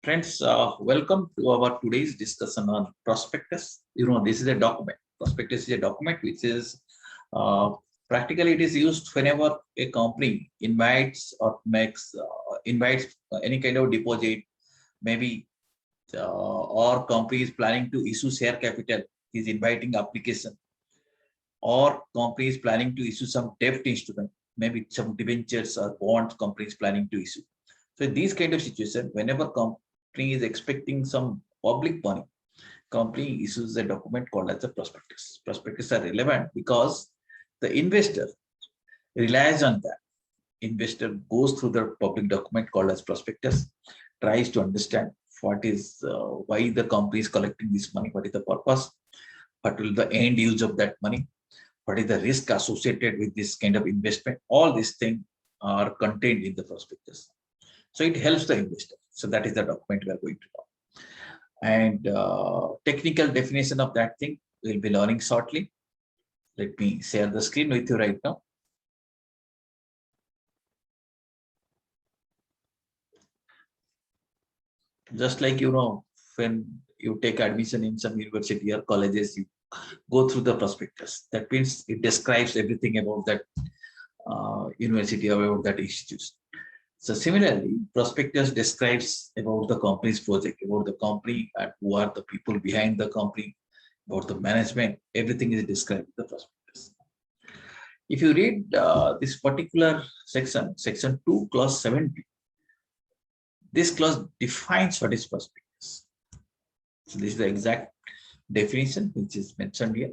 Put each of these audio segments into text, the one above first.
Friends, welcome to our today's discussion on prospectus. This is a document. Prospectus is a document which is uh, practically it is used whenever a company invites or invites any kind of deposit, maybe or company is planning to issue share capital, is inviting application, or company is planning to issue some debt instrument, maybe some debentures or bonds company is planning to issue. So in these kind of situation, whenever company is expecting some public money, company issues a document called as the prospectus. Prospectus are relevant because the investor relies on that. Investor goes through the public document called as prospectus, tries to understand why the company is collecting this money, what is the purpose, what will the end use of that money, what is the risk associated with this kind of investment. All these things are contained in the prospectus. So it helps the investor. So that is the document we are going to know. And technical definition of that thing we'll be learning shortly. Let me share the screen with you right now. Just like, when you take admission in some university or colleges, you go through the prospectus. That means it describes everything about that university or about that institution. So similarly, prospectus describes about the company's project, about the company and who are the people behind the company, about the management. Everything is described in the prospectus. If you read this particular section, section 2, clause 70, this clause defines what is prospectus. So this is the exact definition which is mentioned here.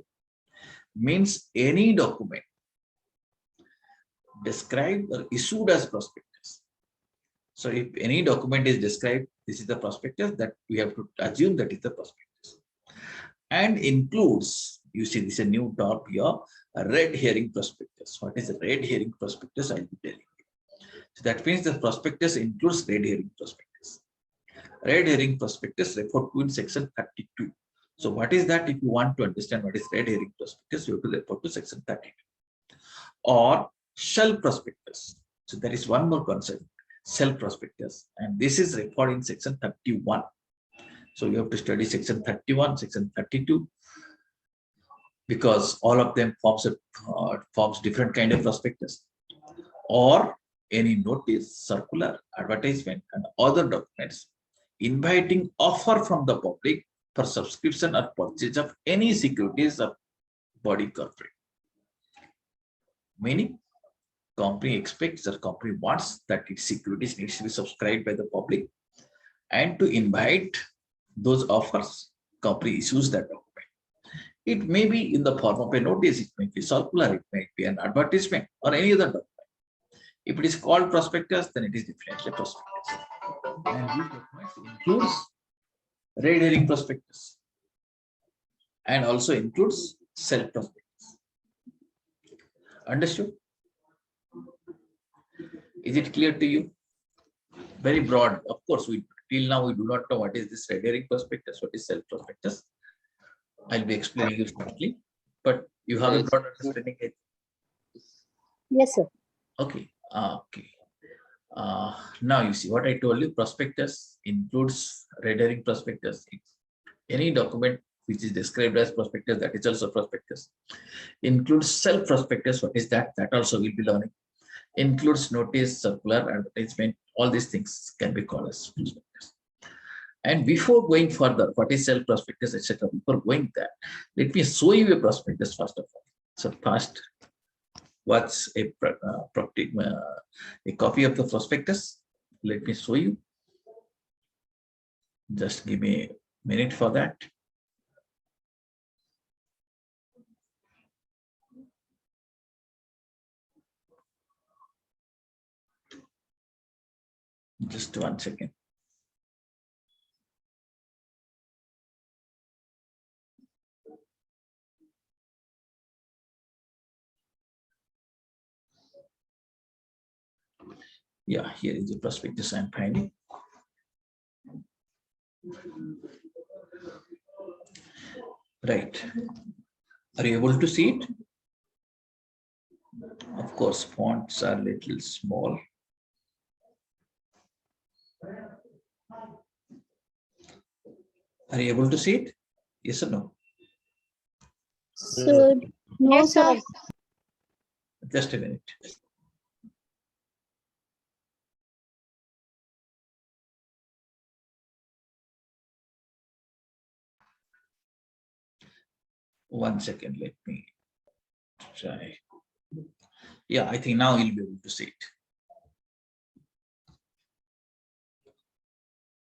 Means any document described or issued as prospectus. So if any document is described, this is the prospectus, that we have to assume that is the prospectus. And includes, you see this is a new term here, a red herring prospectus. What is a red herring prospectus? I'll be telling you. So that means the prospectus includes red herring prospectus. Red herring prospectus referred to in section 32. So what is that? If you want to understand what is red herring prospectus, you have to refer to section 32. Or shell prospectus. So there is one more concept, shell prospectus, and this is referred in section 31. So you have to study section 31, section 32, because all of them forms different kind of prospectus. Or any notice, circular, advertisement, and other documents inviting offer from the public for subscription or purchase of any securities of body corporate. Meaning, company expects or company wants that its securities needs to be subscribed by the public, and to invite those offers, company issues that document. It may be in the form of a notice, it may be circular, it may be an advertisement, or any other document. If it is called prospectus, then it is definitely prospectus. And these documents includes red herring prospectus and also includes shell prospectus. Understood? Is it clear to you? Very broad. Of course, till now we do not know what is this red herring prospectus, what is shell prospectus. I'll be explaining it shortly, but you have a broad understanding. Yes, sir. Okay. Okay. Now you see what I told you. Prospectus includes red herring prospectus. Any document which is described as prospectus, that is also prospectus. Includes shell prospectus. What is that? That also we'll be learning. Includes notice, circular, advertisement. All these things can be called as prospectus. And before going further, what is shell prospectus, etc. Before going there, let me show you a prospectus first of all. So first, what's a copy of the prospectus? Let me show you. Just give me a minute for that. Just 1 second. Yeah, here is the prospectus I'm finding. Right. Are you able to see it? Of course, fonts are a little small. Are you able to see it? Yes or no? So, no, Yes, sir. sir. Just a minute. One second, let me try. Yeah, I think now you'll be able to see it.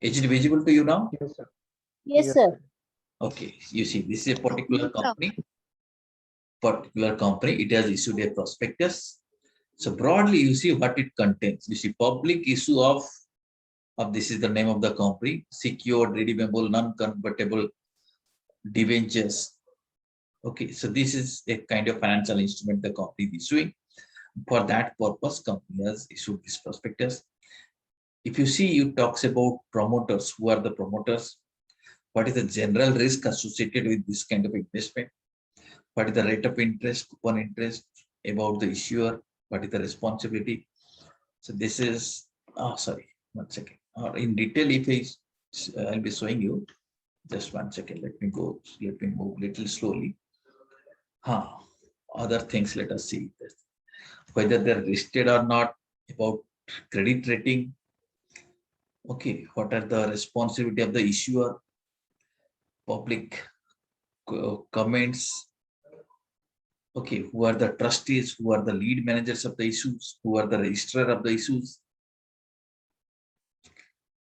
Is it visible to you now? Yes, sir. Yes, sir. Okay, you see, this is a particular Yes, sir. company, it has issued a prospectus. So broadly, you see what it contains. You see, public issue of this is the name of the company, secured, redeemable, non-convertible debentures. Okay, so this is a kind of financial instrument the company is issuing. For that purpose, company has issued this prospectus. If you see, it talks about promoters. Who are the promoters? What is the general risk associated with this kind of investment? What is the rate of interest, coupon interest, about the issuer? What is the responsibility? So this is, sorry, 1 second. Or in detail, if I'll be showing you. Just 1 second. Let me move little slowly. Other things, let us see. Whether they're listed or not, about credit rating. Okay, what are the responsibility of the issuer? Public comments. Okay, who are the trustees? Who are the lead managers of the issues? Who are the registrar of the issues?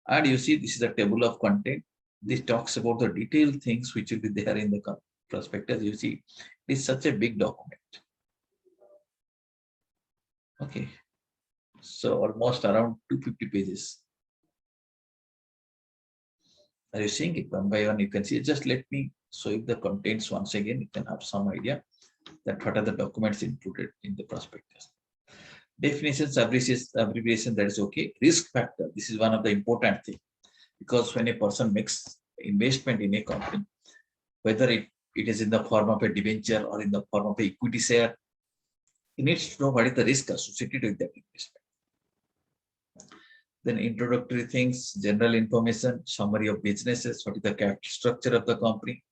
And you see, this is a table of content. This talks about the detailed things which will be there in the prospectus. You see, it's such a big document. Okay, so almost around 250 pages. Are you seeing it one by one? You can see it. Just let me show you the contents once again. You can have some idea that what are the documents included in the prospectus. Definitions, abbreviation, that is okay. Risk factor, this is one of the important things, because when a person makes investment in a company, whether it is in the form of a debenture or in the form of a equity share, he needs to know what is the risk associated with that investment. Then introductory things, general information, summary of businesses, what is the capital structure of the company,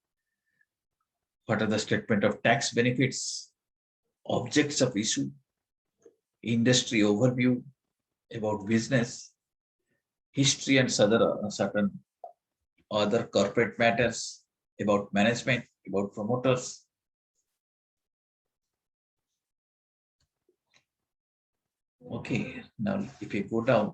what are the statement of tax benefits, objects of issue, industry overview about business, history and certain other corporate matters, about management, about promoters. Okay, now if you go down,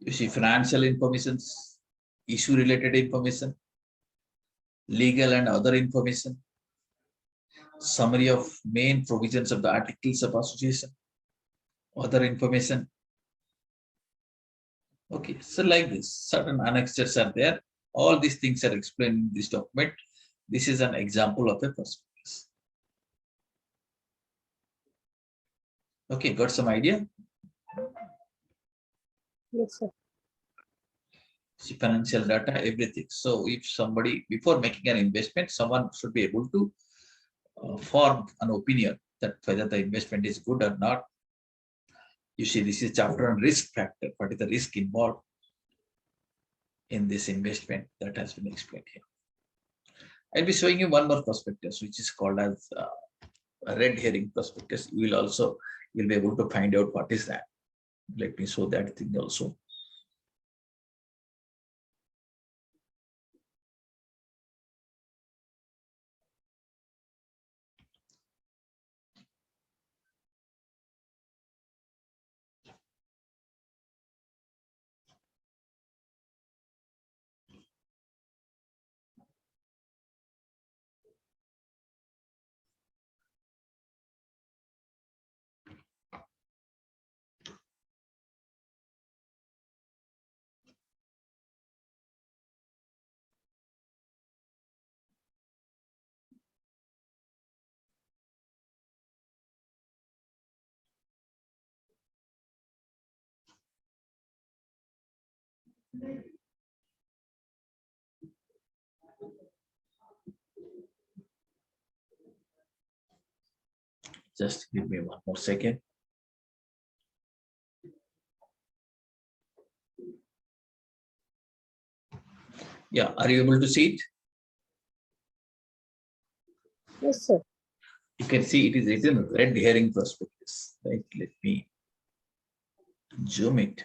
you see financial information, issue related information, legal and other information, summary of main provisions of the articles of association, other information. Okay, so like this, certain annexures are there. All these things are explained in this document. This is an example of a prospectus. Okay, got some idea? Yes, sir. See, financial data, everything. So if somebody, before making an investment, someone should be able to form an opinion that whether the investment is good or not. You see, this is chapter on risk factor. What is the risk involved in this investment? That has been explained here. I'll be showing you one more prospectus, which is called as a red herring prospectus. You'll be able to find out what is that. Let me show that thing also. Just give me one more second. Yeah, are you able to see it? Yes, sir. You can see it is written red herring prospectus. Right? Let me zoom it.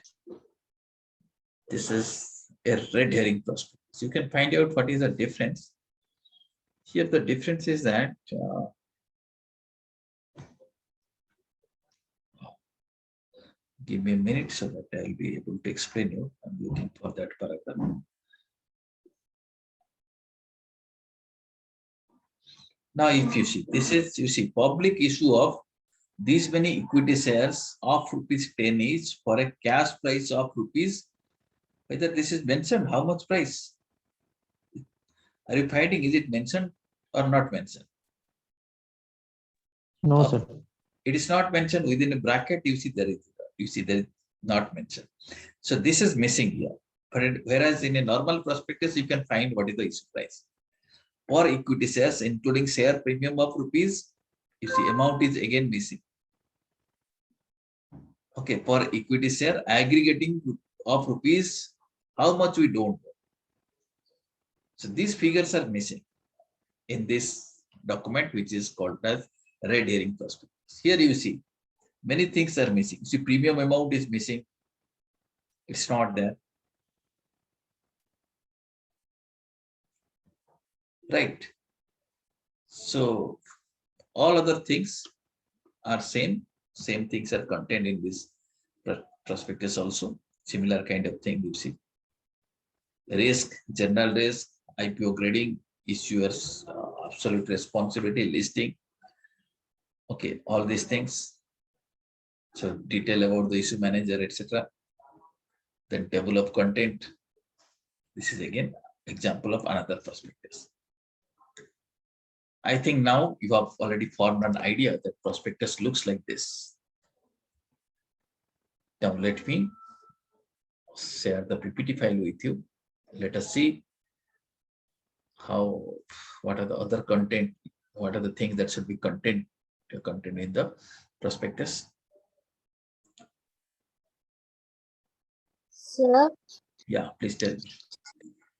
This is a red herring prospectus. You can find out what is the difference. Here, the difference is that give me a minute so that I'll be able to explain you. I'm looking for that paragraph. Now, if you see, this is, you see, public issue of these many equity shares of ₹10 each for a cash price of rupees. Whether this is mentioned, how much price? Are you finding, is it mentioned or not mentioned? No, sir. It is not mentioned within a bracket. You see there is not mentioned. So this is missing here. But whereas in a normal prospectus, you can find what is the issue price. For equity shares, including share premium of rupees, you see amount is again missing. Okay, for equity share aggregating of rupees, how much we don't know. So these figures are missing in this document, which is called as red herring prospectus. Here you see many things are missing. See, premium amount is missing. It's not there. Right. So all other things are same things are contained in this prospectus also. Similar kind of thing you see. Risk, general risk, IPO grading, issuers, absolute responsibility, listing. Okay, all these things. So detail about the issue manager, etc. Then table of content. This is again example of another prospectus. I think now you have already formed an idea that prospectus looks like this. Now let me share the PPT file with you. Let us see what are the other content, what are the things that should be contained in the prospectus. Sir. Yeah, please tell me.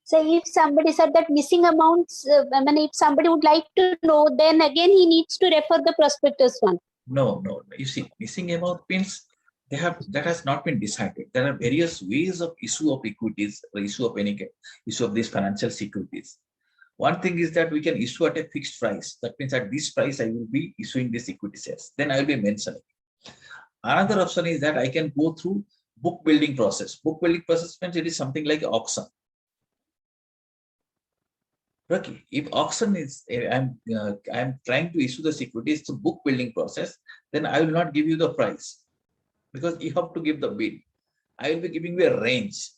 So if somebody said that missing amounts, I mean, if somebody would like to know, then again he needs to refer the prospectus one. No. You see, missing amount means that has not been decided. There are various ways of issue of equities or issue of these financial securities. One thing is that we can issue at a fixed price. That means at this price, I will be issuing this equity shares. Then I will be mentioning. Another option is that I can go through book building process. Book building process means it is something like auction. Okay, if auction is, I'm trying to issue the securities to book building process, then I will not give you the price because you have to give the bid. I will be giving you a range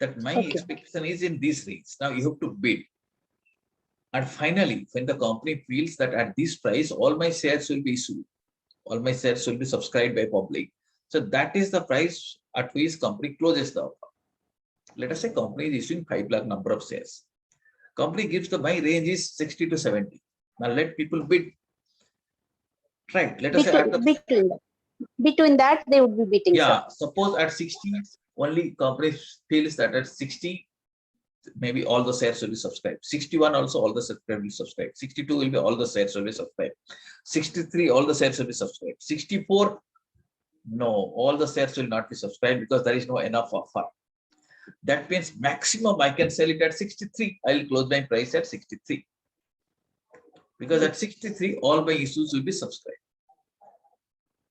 that my expectation is in this range. Now you have to bid. And finally, when the company feels that at this price, all my shares will be issued, all my shares will be subscribed by public. So that is the price at which company closes the offer. Let us say company is issuing 5 lakh number of shares. Company gives the my range is 60 to 70. Now let people bid. Right. Let us say between that they would be bidding. Yeah. Sir. Suppose at 60, only company feels that at 60, maybe all the shares will be subscribed. 61 also all the shares will be subscribed. 62 will be all the shares will be subscribed. 63 all the shares will be subscribed. 64 no, all the shares will not be subscribed because there is no enough offer. That means maximum I can sell it at 63. I will close my price at 63. Because at 63, all my issues will be subscribed.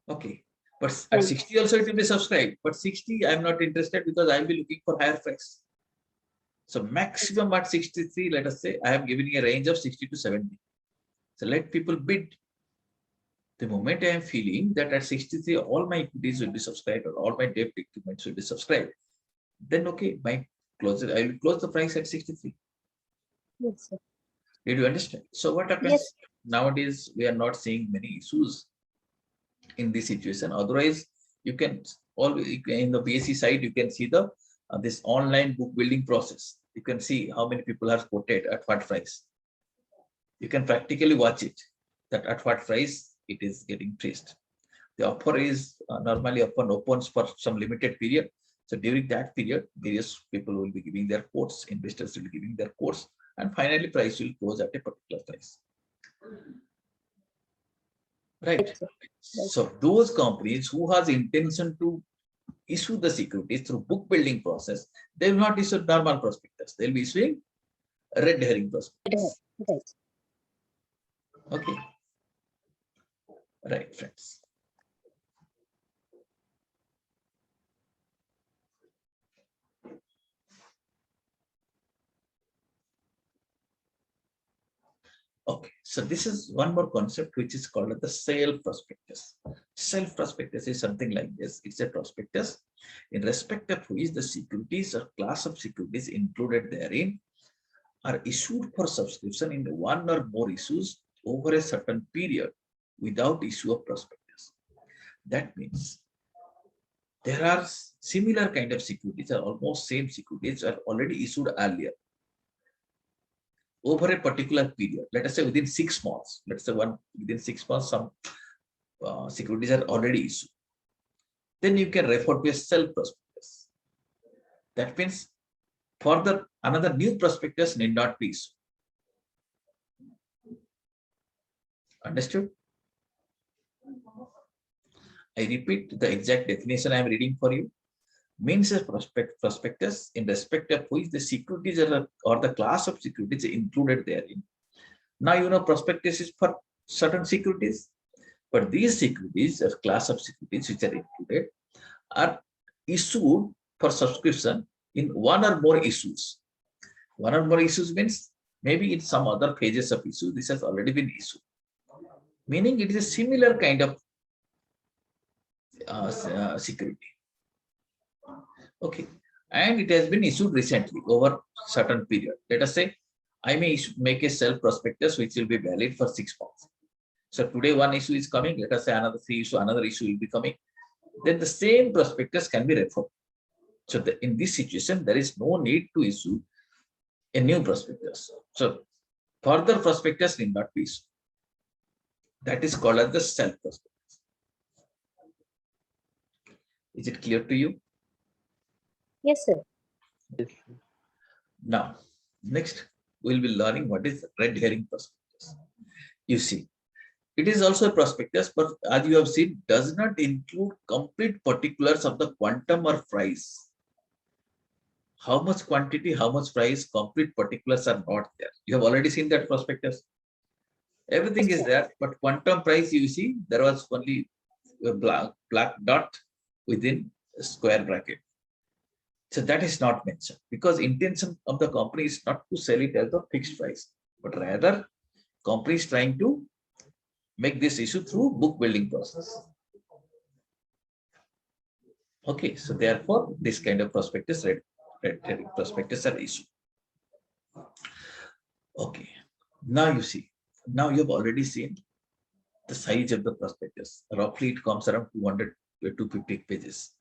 Okay. But at 60 also it will be subscribed. But 60, I'm not interested because I'll be looking for higher price. So maximum at 63, let us say, I have given you a range of 60 to 70. So let people bid. The moment I am feeling that at 63, all my equities will be subscribed or all my debt documents will be subscribed, then okay, I will close the price at 63. Yes, sir. Did you understand? So what happens? Yes. Nowadays, we are not seeing many issues in this situation. Otherwise, you can always in the BSE side, you can see the this online book building process. You can see how many people have quoted at what price. You can practically watch it, that at what price it is getting freezed. The offer is normally upon opens for some limited period. So during that period, various people will be giving their quotes, investors will be giving their quotes, and finally price will close at a particular price. Right. Right, sir. So those companies who has intention to issue the securities through book building process, they will not issue normal prospectus. They'll be issuing red herring prospectus. Right. Okay. Right, friends. Okay, so this is one more concept which is called the sale prospectus. Sale prospectus is something like this. It's a prospectus in respect of which the securities or class of securities included therein are issued for subscription in one or more issues over a certain period without issue of prospectus. That means there are similar kind of securities or almost same securities are already issued earlier over a particular period. Let us say within 6 months. Let's say within 6 months, some securities are already issued. Then you can refer to a sell prospectus. That means further another new prospectus need not be issued. Understood? I repeat the exact definition I am reading for you. Means a prospectus in respect of which the securities or the class of securities included therein. Now you know prospectus is for certain securities, but these securities or class of securities which are included are issued for subscription in one or more issues. One or more issues means maybe in some other phases of issue this has already been issued, meaning it is a similar kind of security. Okay, and it has been issued recently over certain period. Let us say I may make a sell prospectus which will be valid for 6 months. So today one issue is coming. Let us say another another issue will be coming. Then the same prospectus can be referred. So in this situation, there is no need to issue a new prospectus. So further prospectus need not be issued. That is called as the sell prospectus. Is it clear to you? Yes, sir. Now, next we'll be learning what is red herring prospectus. You see, it is also a prospectus, but as you have seen, does not include complete particulars of the quantum or price. How much quantity, how much price, complete particulars are not there. You have already seen that prospectus. Everything is there, but quantum price, you see, there was only a black dot within a square bracket. So that is not mentioned because intention of the company is not to sell it as a fixed price, but rather company is trying to make this issue through book building process. Okay, so therefore this kind of prospectus, red herring prospectus are issued. Okay, now you see, now you have already seen the size of the prospectus. Roughly it comes around 200 to 250 pages.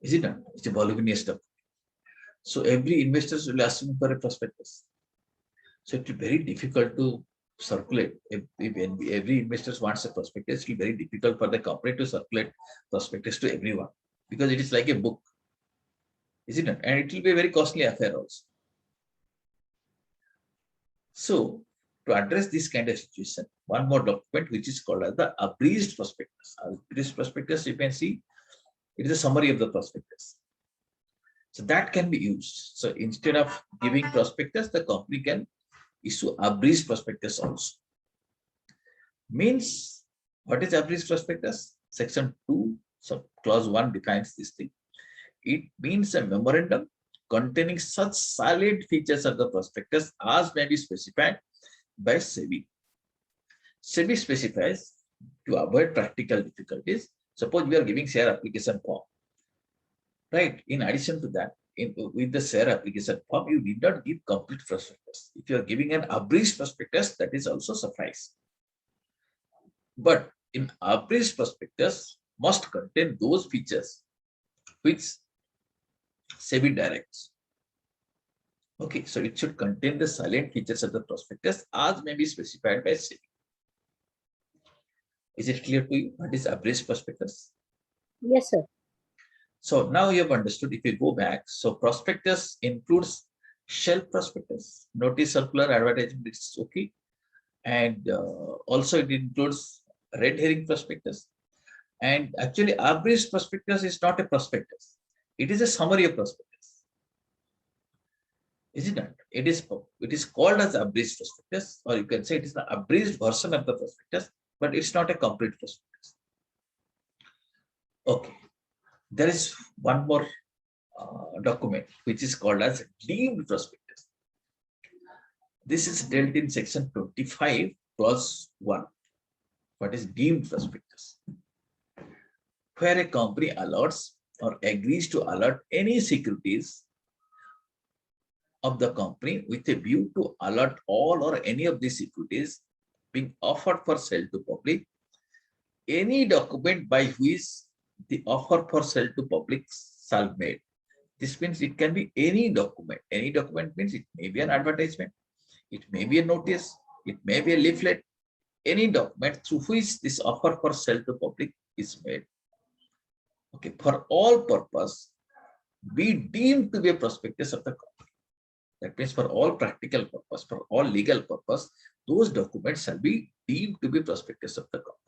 Is it not? It's a voluminous stuff. So every investor will ask me for a prospectus. So it will be very difficult to circulate. If every investor wants a prospectus, it will be very difficult for the company to circulate prospectus to everyone because it is like a book. Is it not? And it will be a very costly affair also. So to address this kind of situation, one more document which is called as the abridged prospectus. Abridged prospectus, you can see, it is a summary of the prospectus. So that can be used. So instead of giving prospectus, the company can issue abridged prospectus also. Means, what is abridged prospectus? Section 2, so clause 1 defines this thing. It means a memorandum containing such salient features of the prospectus as may be specified by SEBI. SEBI specifies to avoid practical difficulties. Suppose we are giving share application form, right? In addition to that, with the share application form, you need not give complete prospectus. If you are giving an abridged prospectus, that is also suffice. But in abridged prospectus must contain those features which SEBI directs. Okay, so it should contain the salient features of the prospectus as may be specified by SEBI. Is it clear to you what is abridged prospectus? Yes, sir. So now you have understood. If you go back, so prospectus includes shelf prospectus, notice, circular, advertisement, it's okay. And also it includes red herring prospectus. And actually, abridged prospectus is not a prospectus. It is a summary of prospectus. Is it not? It is called as abridged prospectus, or you can say it is the abridged version of the prospectus, but it's not a complete prospectus. Okay. There is one more document which is called as deemed prospectus. This is dealt in section 25 clause 1. What is deemed prospectus? Where a company alerts or agrees to alert any securities of the company with a view to alert all or any of these securities being offered for sale to public, any document by which the offer for sale to public shall be made. This means it can be any document. Any document means it may be an advertisement, it may be a notice, it may be a leaflet, any document through which this offer for sale to public is made. Okay, for all purpose, be deemed to be a prospectus of the company. That means for all practical purpose, for all legal purpose, those documents shall be deemed to be prospectus of the company.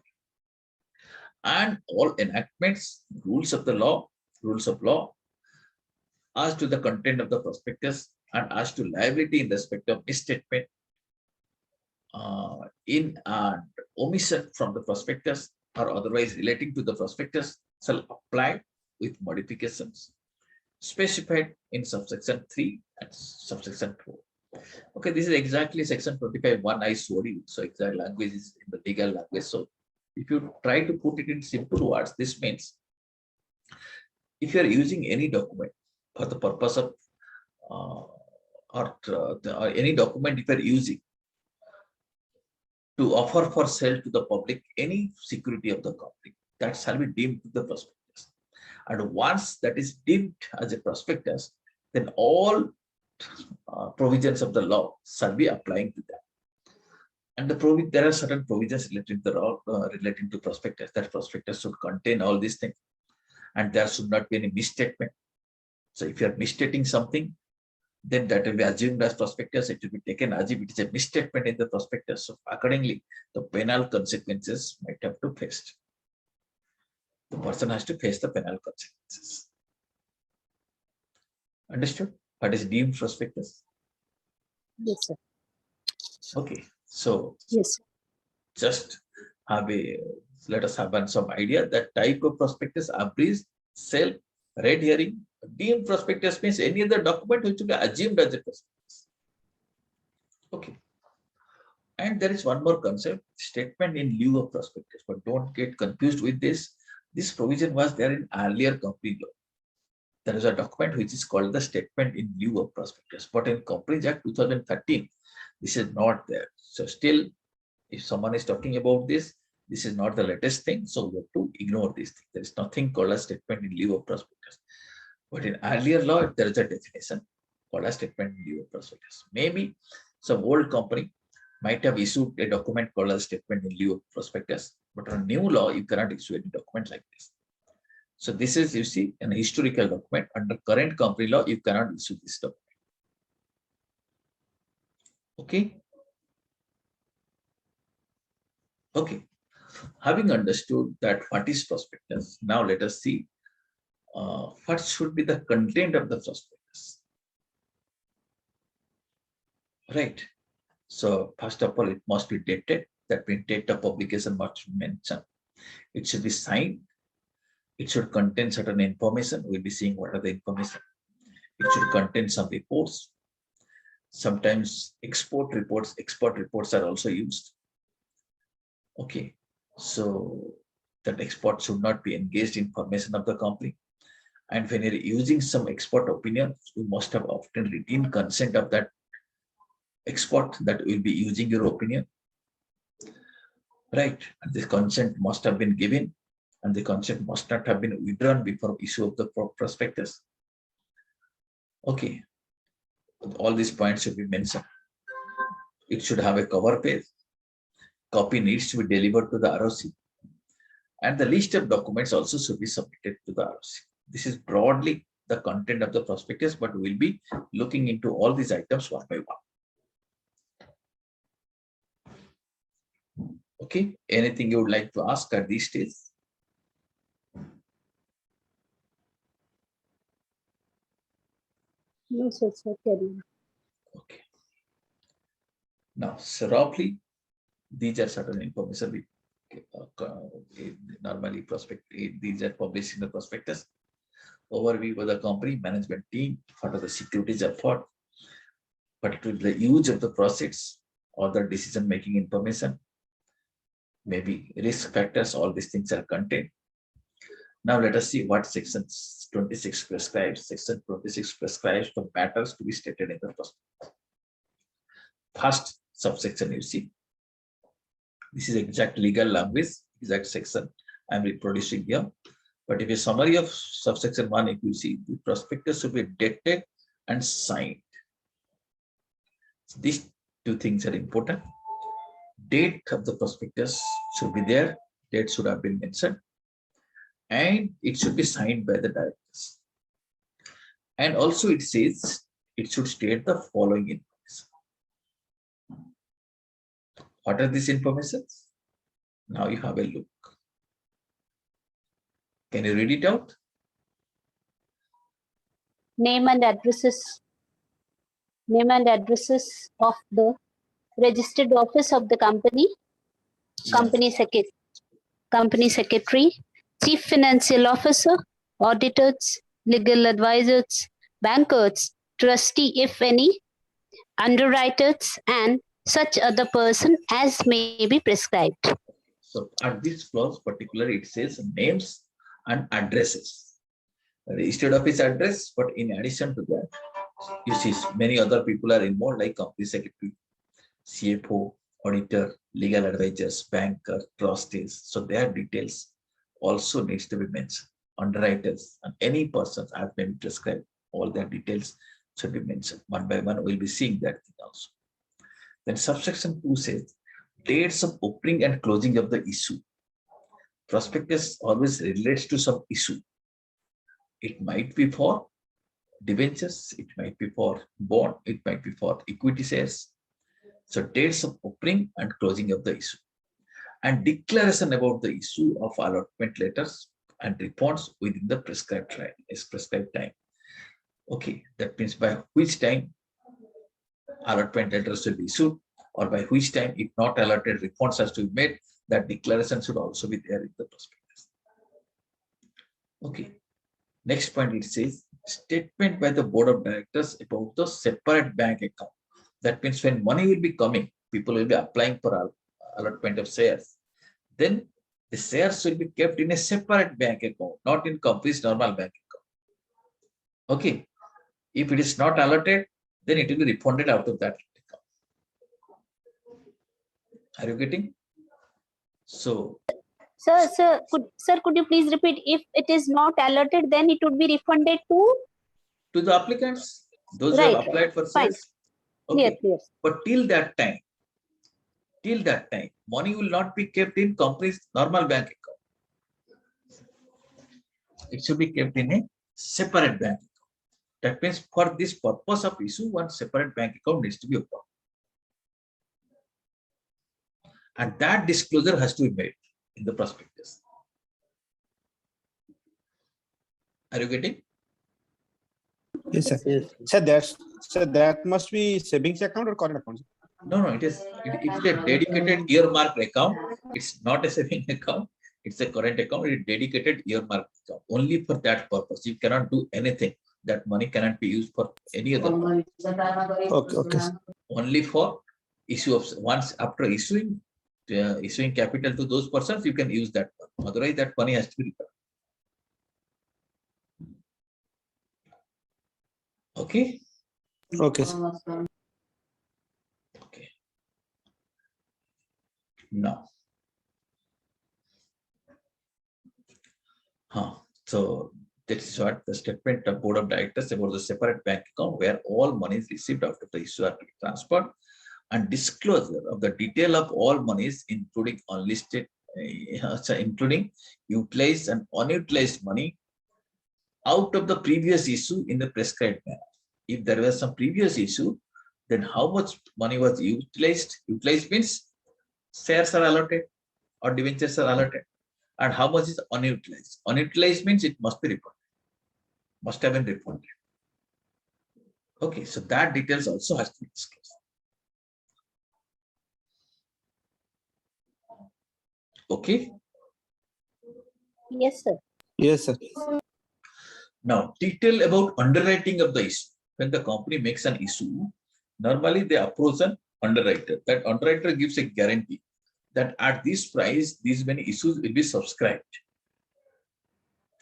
And all enactments, rules of law, as to the content of the prospectus and as to liability in respect of misstatement, in and omission from the prospectus or otherwise relating to the prospectus shall apply with modifications specified in subsection 3 and subsection 4. Okay, this is exactly section 25(1) I showed you. So exact language is in the legal language. So if you try to put it in simple words, this means if you are using any document for the purpose of or any document if you are using to offer for sale to the public any security of the company, that shall be deemed to the prospectus. And once that is deemed as a prospectus, then all provisions of the law shall be applying to that. And there are certain provisions relating to the law, relating to prospectus. That prospectus should contain all these things, and there should not be any misstatement. So if you are misstating something, then that will be assumed as prospectus. It will be taken as if it is a misstatement in the prospectus. So accordingly, the penal consequences might have to face. The person has to face the penal consequences. Understood? What is deemed prospectus? Yes, sir. Okay. So Yes. just have let us have some idea that type of prospectus: abridged, shelf, red herring. Deemed prospectus means any other document which will be assumed as a prospectus. Okay. And there is one more concept: statement in lieu of prospectus. But don't get confused with this. This provision was there in earlier company law. There is a document which is called the statement in lieu of prospectus. But in Companies Act 2013, this is not there. So still, if someone is talking about this, this is not the latest thing. So we have to ignore this thing. There is nothing called a statement in lieu of prospectus. But in earlier law, there is a definition called a statement in lieu of prospectus. Maybe some old company might have issued a document called a statement in lieu of prospectus. But on new law, you cannot issue any document like this. So this is, you see, an historical document. Under current company law, you cannot issue this document. Okay. Okay. Having understood that what is prospectus, now let us see what should be the content of the prospectus. Right. So first of all, it must be dated. That means date of publication must be mentioned. It should be signed. It should contain certain information. We'll be seeing what are the information. It should contain some reports. Sometimes export reports are also used. Okay, so that export should not be engaged in formation of the company. And when you're using some export opinion, you must have often written consent of that export that will be using your opinion. Right, and this consent must have been given, and the consent must not have been withdrawn before issue of the prospectus. Okay, all these points should be mentioned. It should have a cover page. Copy needs to be delivered to the ROC. And the list of documents also should be submitted to the ROC. This is broadly the content of the prospectus, but we'll be looking into all these items one by one. Okay, anything you would like to ask at this stage? No, sir, carry on. Okay. Now, so roughly, these are certain information we normally these are published in the prospectus. Overview of the company, management team, what are the securities effort, particularly the use of the process or the decision-making information, maybe risk factors, all these things are contained. Now let us see what section 26 prescribes. Section 26 prescribes the matters to be stated in the prospectus. First subsection you see. This is exact legal language, exact section I am reproducing here. But if a summary of subsection 1, if you see, the prospectus should be dated and signed. So these two things are important. Date of the prospectus should be there. Date should have been mentioned. And it should be signed by the directors. And also it says it should state the following information. What are these informations? Now you have a look. Can you read it out? Name and addresses. Name and addresses of the registered office of the company, company secretary, chief financial officer, auditors, legal advisors, bankers, trustee if any, underwriters, and such other person as may be prescribed. So at this clause particularly it says names and addresses. Registered office address, but in addition to that, you see many other people are involved like company secretary, CFO, auditor, legal advisors, banker, trustees. So their details also needs to be mentioned. Underwriters and any person as may be prescribed, all their details should be mentioned. One by one, we'll be seeing that thing also. Then subsection 2 says dates of opening and closing of the issue. Prospectus always relates to some issue. It might be for debentures, it might be for bond, it might be for equity shares. So dates of opening and closing of the issue. And declaration about the issue of allotment letters and refunds within the prescribed time. Okay, that means by which time allotment letters should be issued, or by which time, if not allotted, refunds has to be made. That declaration should also be there in the prospectus. Okay. Next point, it says statement by the board of directors about the separate bank account. That means when money will be coming, people will be applying for allotment of shares. Then the shares will be kept in a separate bank account, not in company's normal bank account. Okay. If it is not allotted, then it will be refunded out of that account. Are you getting? So, Sir, could you please repeat? If it is not allotted, then it would be refunded to the applicants, those right, who have applied for shares. Okay. Clear. But till that time, money will not be kept in company's normal bank account. It should be kept in a separate bank account. That means for this purpose of issue, one separate bank account needs to be opened. And that disclosure has to be made in the prospectus. Are you getting? Yes, sir. Yes. So that must be savings account or current account? No, it is a dedicated earmarked account. It's not a saving account. It's a current account. It's dedicated earmarked account only for that purpose. You cannot do anything. That money cannot be used for any other purpose. Okay. Only for issue of once after issuing capital to those persons, you can use that. Otherwise, that money has to be returned. Okay. Okay. Okay. Now. So that is what the statement of board of directors about the separate bank account where all monies received after the issue are to be transferred, and disclosure of the detail of all monies, including unlisted so including utilized and unutilized money out of the previous issue in the prescribed manner. If there was some previous issue, then how much money was utilized? Utilized means shares are allotted or debentures are allotted, and how much is unutilized. Unutilized means it must be reported, must have been reported. Okay, so that details also has to be disclosed. Okay. Yes, sir. Yes, sir. Now, detail about underwriting of the issue. When the company makes an issue, normally they approach an underwriter. That underwriter gives a guarantee that at this price, these many issues will be subscribed.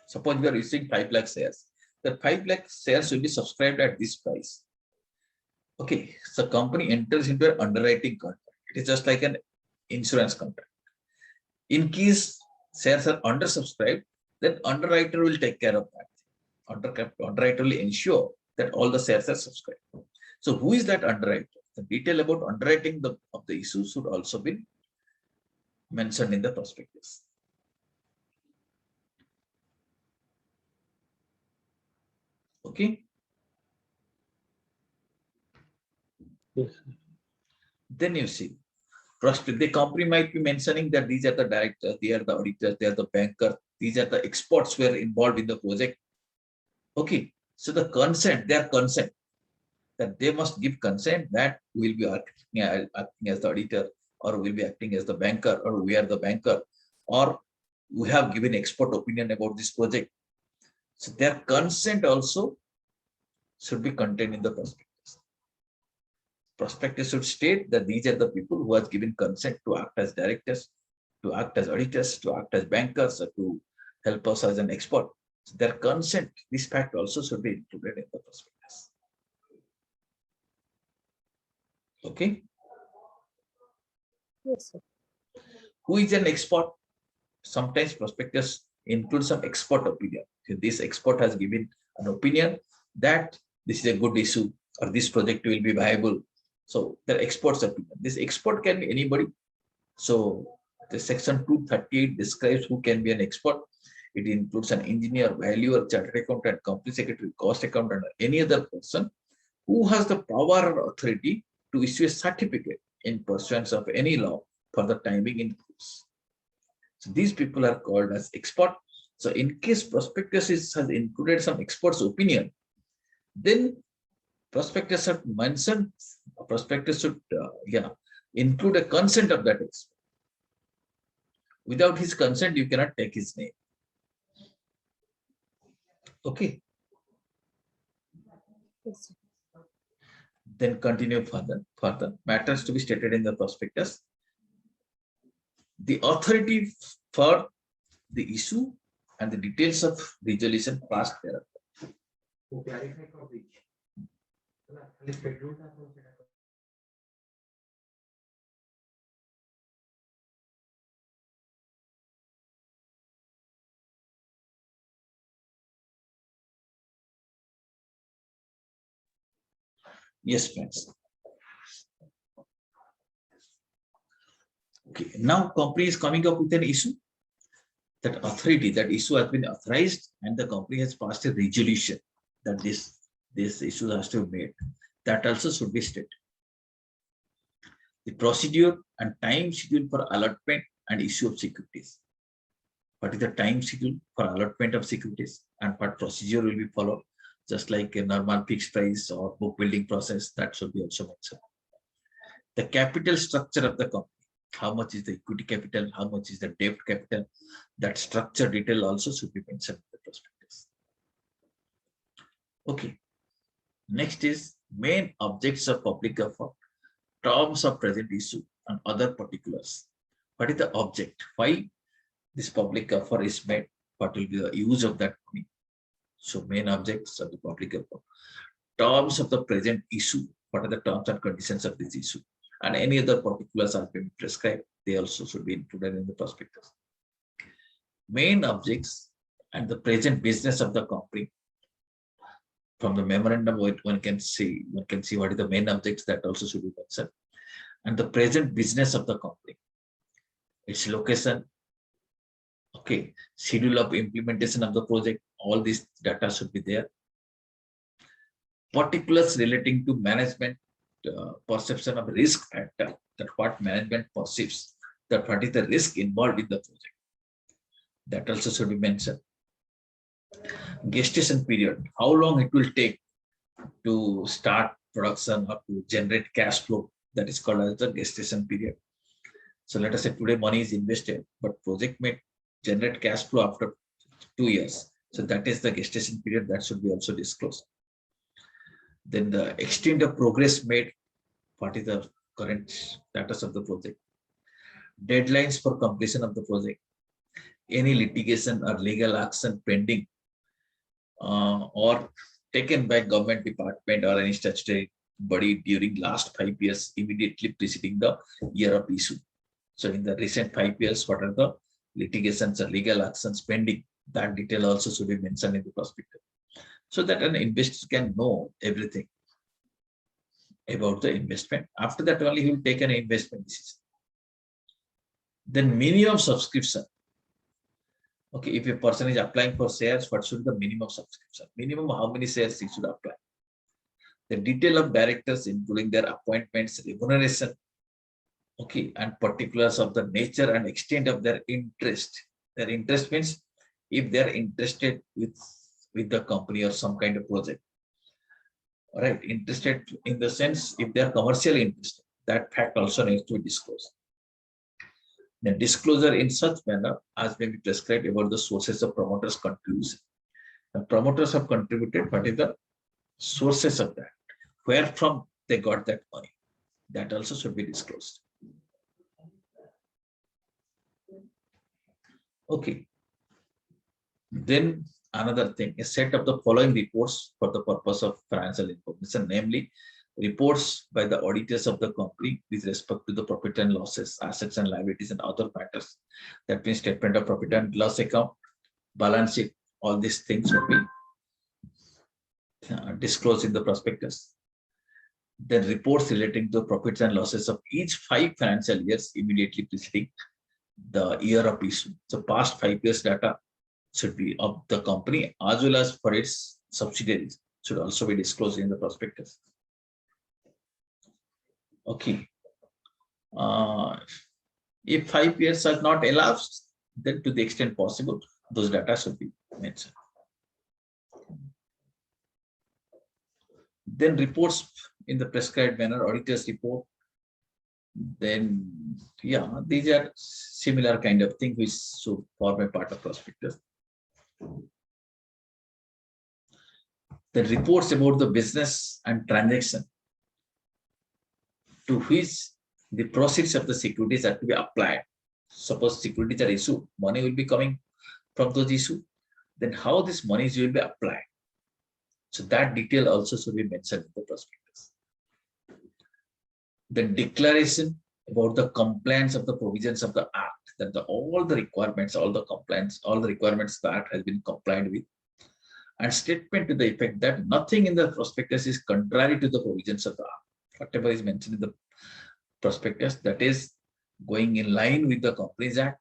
Suppose we are issuing 5 lakh shares. The 5 lakh shares will be subscribed at this price. Okay, so company enters into an underwriting contract. It is just like an insurance contract. In case shares are undersubscribed, then underwriter will take care of that. Underwriter will ensure that all the shares are subscribed. So who is that underwriter? The detail about underwriting of the issue should also be mentioned in the prospectus. Okay. Yes. Then you see, the company might be mentioning that these are the directors, they are the auditors, they are the banker, these are the experts who are involved in the project. Okay, so the consent, their consent, that they must give consent that we will be acting as the auditor, or will be acting as the banker, or we are the banker, or we have given expert opinion about this project. So their consent also should be contained in the prospectus. Prospectus should state that these are the people who have given consent to act as directors, to act as auditors, to act as bankers, or to help us as an expert. So their consent, this fact also should be included in the prospectus. Okay. Yes, sir. Who is an expert? Sometimes prospectus includes some expert opinion. This expert has given an opinion that this is a good issue or this project will be viable. So the expert's opinion. This expert can be anybody. So the section 238 describes who can be an expert. It includes an engineer, valuer, chartered accountant, company secretary, cost accountant, or any other person who has the power or authority to issue a certificate in pursuance of any law for the timing in course. So these people are called as expert. So in case prospectus has included some expert's opinion, then prospectus should mention, prospectus should include a consent of that expert. Without his consent, you cannot take his name. Okay. Yes, sir. Then continue further. Matters to be stated in the prospectus. The authority for the issue and the details of resolution passed thereafter. Yes, friends. Okay, now company is coming up with an issue. That authority, that issue has been authorized, and the company has passed a resolution that this issue has to be made. That also should be stated. The procedure and time schedule for allotment and issue of securities. What is the time schedule for allotment of securities, and what procedure will be followed? Just like a normal fixed price or book building process, that should be also mentioned. The capital structure of the company. How much is the equity capital? How much is the debt capital? That structure detail also should be mentioned in the prospectus. Okay. Next is main objects of public offer, terms of present issue, and other particulars. What is the object? Why this public offer is made? What will be the use of that money? So main objects of the public offer, terms of the present issue. What are the terms and conditions of this issue? And any other particulars are being prescribed, they also should be included in the prospectus. Main objects and the present business of the company. From the memorandum, one can see what is the main objects, that also should be mentioned. And the present business of the company, its location, Okay, schedule of implementation of the project, all these data should be there. Particulars relating to management perception of risk factor, that what management perceives, that what is the risk involved in the project, that also should be mentioned. Gestation period, how long it will take to start production or to generate cash flow, that is called as the gestation period. So let us say today money is invested, but project may generate cash flow after 2 years. So that is the gestation period, that should be also disclosed. Then the extent of progress made, what is the current status of the project, deadlines for completion of the project, any litigation or legal action pending or taken by government department or any statutory body during last 5 years immediately preceding the year of issue. So in the recent 5 years, what are the litigations or legal actions pending? That detail also should be mentioned in the prospectus, so that an investor can know everything about the investment. After that only he will take an investment decision. Then minimum subscription. Okay, if a person is applying for shares, what should be the minimum subscription? Minimum how many shares he should apply? The detail of directors, including their appointments, remuneration, okay, and particulars of the nature and extent of their interest. Their interest means if they are interested with the company or some kind of project. All right, interested in the sense if they are commercially interested, that fact also needs to be disclosed. The disclosure in such manner as may be prescribed about the sources of promoters' contribution. The promoters have contributed, what is the sources of that? Where from they got that money? That also should be disclosed. Okay. Then another thing, a set of the following reports for the purpose of financial information, namely reports by the auditors of the company with respect to the profit and losses, assets and liabilities, and other matters. That means statement of profit and loss account, balance sheet, all these things will be disclosed in the prospectus. Then reports relating to profits and losses of each 5 financial years immediately preceding the year of issue. So past 5 years data should be of the company as well as for its subsidiaries should also be disclosed in the prospectus. Okay. If 5 years are not elapsed, then to the extent possible, those data should be mentioned. Then reports in the prescribed manner, auditors report. Then, yeah, these are similar kind of thing which should form a part of prospectus. The reports about the business and transaction to which the proceeds of the securities are to be applied. Suppose securities are issued, money will be coming from those issues. Then how this money will be applied? So that detail also should be mentioned in the prospectus. The declaration about the compliance of the provisions of the Act, that all the requirements, all the compliance, all the requirements the Act has been complied with, and statement to the effect that nothing in the prospectus is contrary to the provisions of the Act. Whatever is mentioned in the prospectus, that is going in line with the Companies Act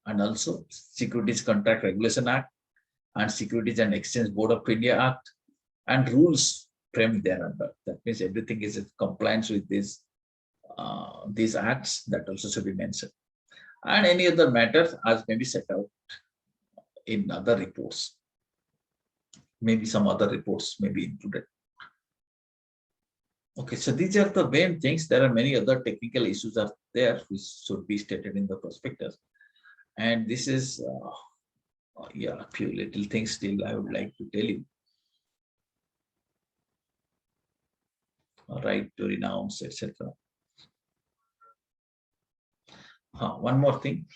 and also Securities Contract Regulation Act and Securities and Exchange Board of India Act and rules framed thereunder. That means everything is in compliance with these acts. That also should be mentioned. And any other matters as may be set out in other reports. Maybe some other reports may be included. Okay, so these are the main things. There are many other technical issues are there which should be stated in the prospectus. And this is, yeah, a few little things still I would like to tell you. Right to renounce, etc. One more thing.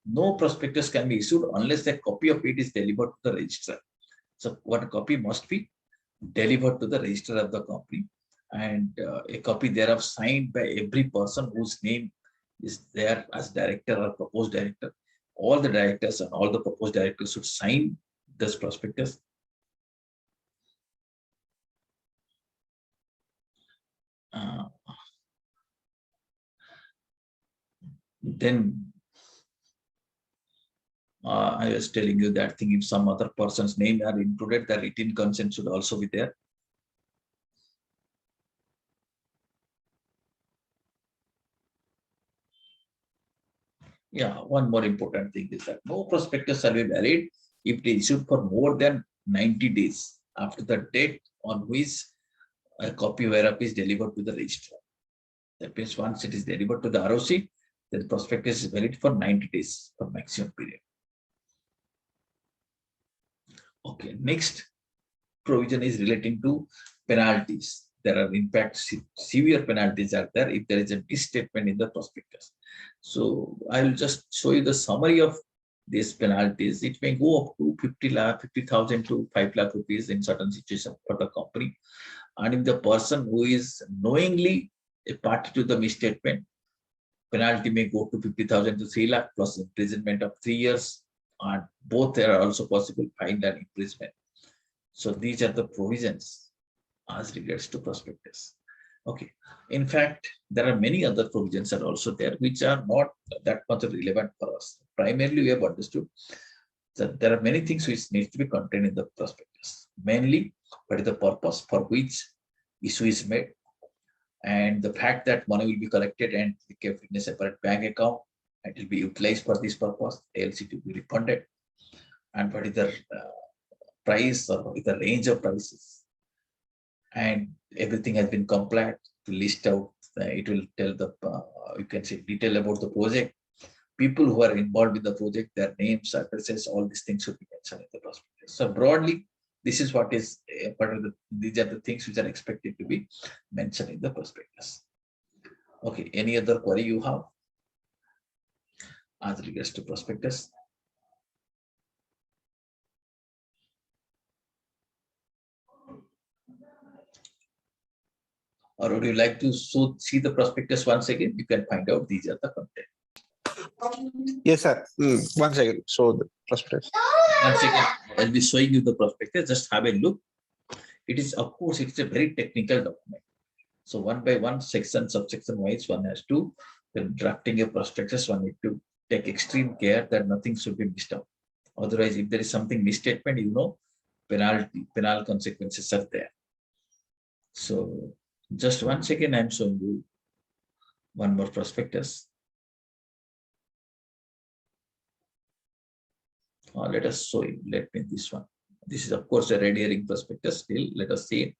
No prospectus can be issued unless a copy of it is delivered to the registrar. So one copy must be delivered to the registrar of the company, and a copy thereof signed by every person whose name is there as director or proposed director. All the directors and all the proposed directors should sign this prospectus. Then I was telling you that thing, if some other person's name are included, the written consent should also be there. Yeah, one more important thing is that no prospectus shall be valid if it is issued for more than 90 days after the date on which a copy whereof is delivered to the registrar. That means once it is delivered to the ROC, then the prospectus is valid for 90 days for maximum period. Okay, next provision is relating to penalties. There are in fact severe penalties are there if there is a misstatement in the prospectus. So I will just show you the summary of these penalties. It may go up to 50,000 to 5 lakh rupees in certain situations for the company. And if the person who is knowingly a party to the misstatement, penalty may go to 50,000 to 3 lakh plus imprisonment of 3 years. And both are also possible, fine and imprisonment. So these are the provisions as regards to prospectus. Okay. In fact, there are many other provisions are also there which are not that much relevant for us. Primarily, we have understood that there are many things which need to be contained in the prospectus. Mainly, what is the purpose for which issue is made, and the fact that money will be collected and kept in a separate bank account and it will be utilized for this purpose, else it will be refunded, and what is the price or what is the range of prices, and everything has been complied to list out. It will tell the you can say detail about the project, people who are involved in the project, their names, addresses, all these things should be mentioned in the prospectus. So broadly, this is what is these are the things which are expected to be mentioned in the prospectus. Okay, any other query you have as regards to prospectus? Or would you like to see the prospectus once again? You can find out these are the content. Yes, sir. 1 second. So the prospectus. Once again, I'll be showing you the prospectus. Just have a look. It is, of course, it's a very technical document. So one by one, section, subsection wise, one has to, when drafting a prospectus, one need to take extreme care that nothing should be missed out. Otherwise, if there is something misstatement, penal consequences are there. So just 1 second, I'm showing you one more prospectus. Let us show you. Let me this one. This is, of course, a red herring prospectus. Still, let us see it.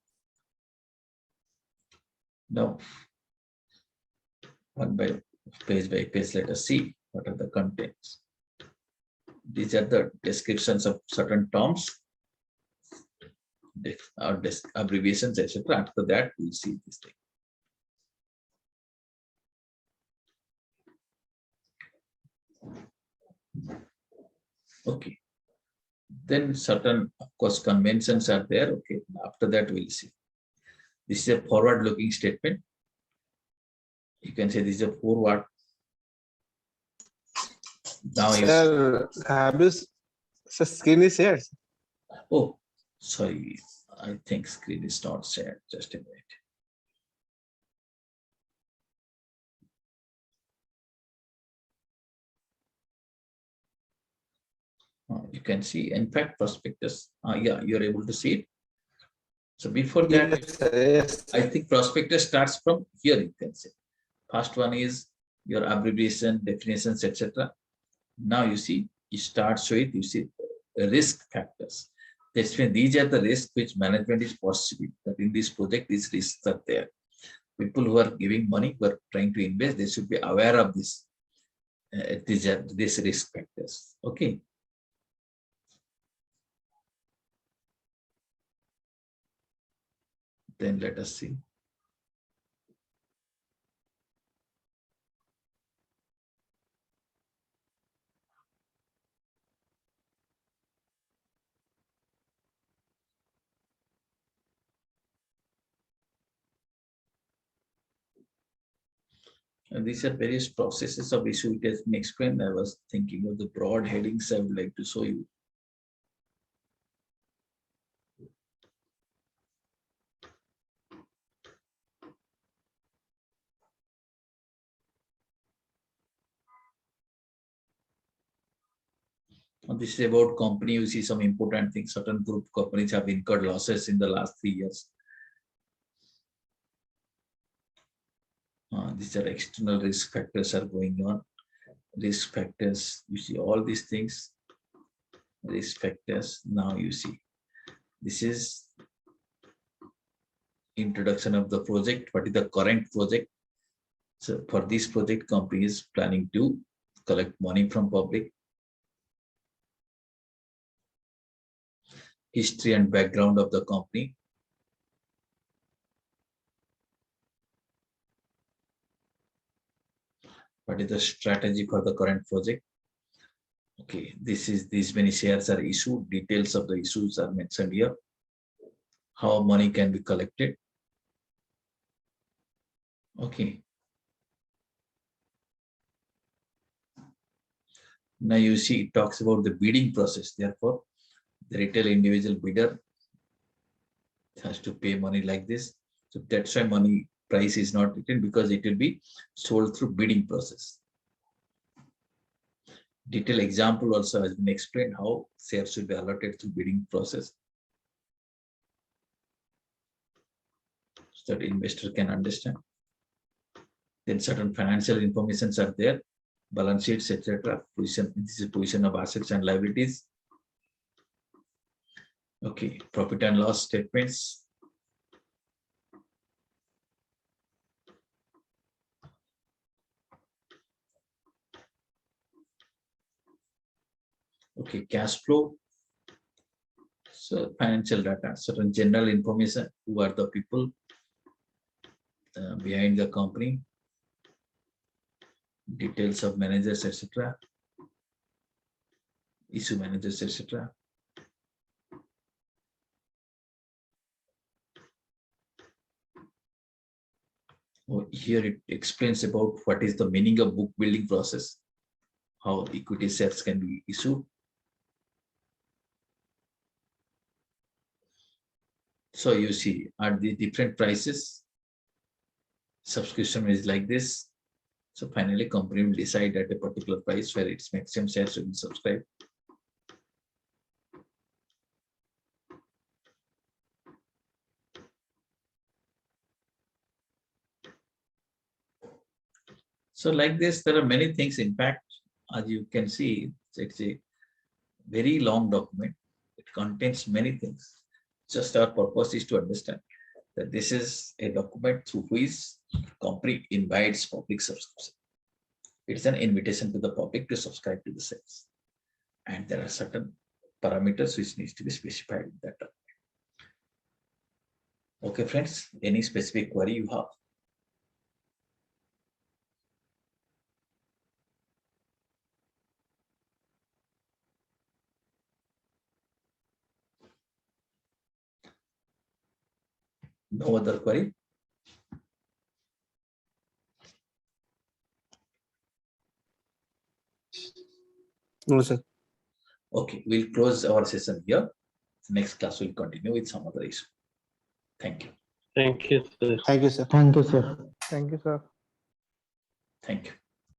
Now, one by page, let us see what are the contents. These are the descriptions of certain terms, abbreviations, etc. After that, we'll see this thing. Okay. Then certain, of course, conventions are there. Okay. After that, we'll see. This is a forward-looking statement. You can say this is a forward. Now, sir, sir, screen is shared. Oh, sorry. I think screen is not shared. Just a minute. You can see, in fact, prospectus. Yeah, you're able to see it. So before that, Yes. I think prospectus starts from here. You can say first one is your abbreviation, definitions, etc. Now you see, you start with you see risk factors. That's when these are the risks which management is pursuing. That in this project, these risks are there. People who are giving money, who are trying to invest, they should be aware of this. These risk factors. Okay. Then let us see. And these are various processes of issue it has been explained. I was thinking of the broad headings I would like to show you. And this is about company. You see some important things. Certain group companies have incurred losses in the last 3 years. These are external risk factors are going on. Risk factors, you see all these things. Risk factors. Now you see, this is introduction of the project. What is the current project? So for this project, company is planning to collect money from public. History and background of the company. What is the strategy for the current project? Okay, these many shares are issued. Details of the issues are mentioned here. How money can be collected. Okay. Now you see it talks about the bidding process. Therefore, the retail individual bidder has to pay money like this. So that's why money price is not written, because it will be sold through bidding process. Detailed example also has been explained how shares should be allotted through bidding process, so that investor can understand. Then certain financial informations are there, balance sheets, etc. Position, this is position of assets and liabilities. Okay, profit and loss statements. Okay, cash flow. So financial data, certain general information, who are the people behind the company, details of managers, etc. Issue managers, etc. Here it explains about what is the meaning of book building process, how equity shares can be issued. So you see at the different prices, subscription is like this. So finally company will decide at a particular price where its maximum shares should be subscribed. So like this, there are many things. In fact, as you can see, it's a very long document. It contains many things. Just our purpose is to understand that this is a document through which company invites public subscription. It's an invitation to the public to subscribe to the shares. And there are certain parameters which needs to be specified in that document. Okay, friends, any specific query you have? No other query? No, sir. Okay, we'll close our session here. Next class will continue with some other issue. Thank you. Thank you, sir. Thank you, sir. Thank you, sir. Thank you, sir. Thank you.